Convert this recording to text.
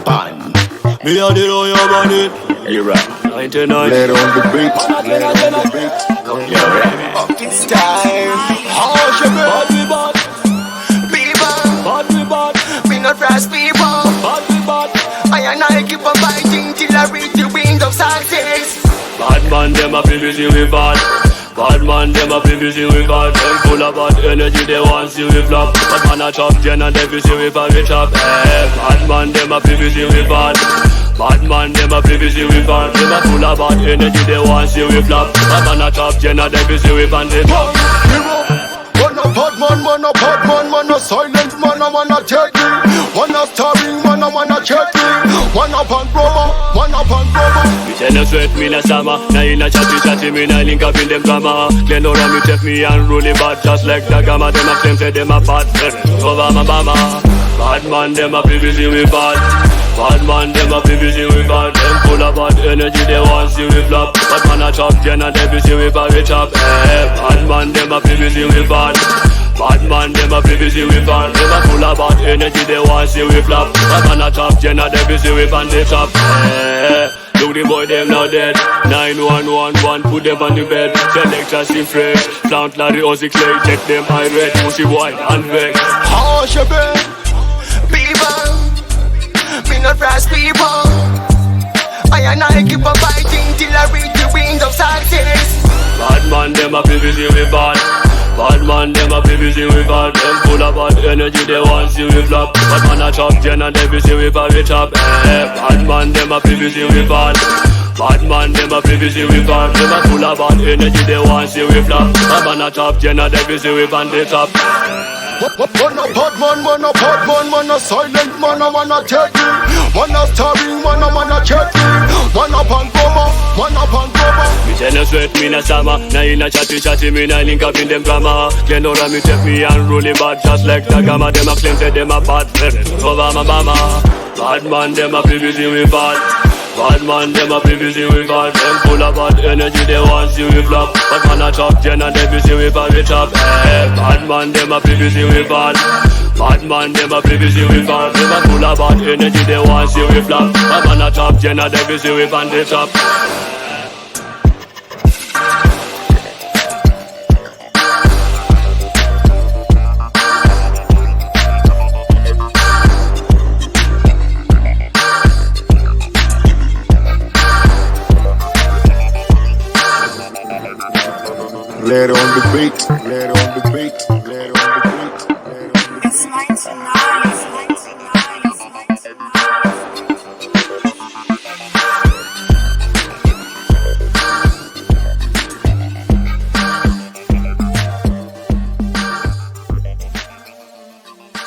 pan. Me a the lawyer on it. Rherhe 99. Rherhe On Tha Beat. Rherhe On Tha Beat. Yo, baby. It's time. Ashie Vee. Bad we bad. People. Bad we bad. We not fast people. Bad we bad. I and I keep on fighting till I reach the wind of success. Bad man, them a feel busy with bad. Bad man, them a feel busy with bad. Them full of bad energy, they want see we flop. Bad man a chop, gen and they busy with a chop. Bad man, them a feel busy with bad. Bad man, them a feel busy with bad. Them a full of bad energy, they want see we flop. Bad man a chop, gen and they busy with a chop. Man a bad man, man a bad man, man a silent man, a man a deadly. Man a starring, man a chatty. Man a pan rubber, man a pan rubber. Me tell no sweat, me na summer. Now in a chatty, me na link up in them drama. Glen around me take me and rolling bad, just like the gamma. Them a claim say them a bad, over my mama. Bad man, them a feel busy with bad. Bad man, them a feel busy with bad. Them full of bad energy, they want see we flop. Bad man a chop, gen and they busy with a chop. Bad man, them a feel busy with bad. Bad man, them a feel busy with bad. Them a full of bad energy, they want see we flop. Bad man a chop, gen and they busy with a chop. Look the boy, them now dead. 9111, put them on the bed. Select Ashie Vee, Flaunt Larry Ozzy Clay. Check them high red, pussy white and vex. Ashie Vee. People. Me not fast people. I and I keep on fighting till I reach the wind of success. Bad man, them a feel busy with bad. Bad man, them a feel busy with bad. Them full of bad energy, they want see we flop. Bad man a chop, gen and they busy with a chop. Bad man, them a feel busy with bad. Bad man, them a feel busy with bad. Them a full of bad energy, they want see we flop. Bad man a chop, gen and they busy with a chop. Man a bad man, man a bad man, man a silent man, a man a deadly. Man a starring, man a chatty. Man a pan rubber, man a pan rubber. Me tell no sweat, me na summer. Now in a chatty, me na link up in them drama. Glen around me take me and rolling bad, just like the gamma. Them a claim say them a bad, over my mama. Bad man, them a feel busy with bad. Bad man, them a feel busy with bad. Them full of bad energy, they want see we flop. Bad man a chop, gen and they busy with a chop. Bad man, them a feel busy with bad. Bad man, them a feel busy with bad. Them a full of bad energy, they want see we flop. Bad man a chop, gen and they busy with a chop. Rherhe On Tha Beat. Rherhe On Tha Beat.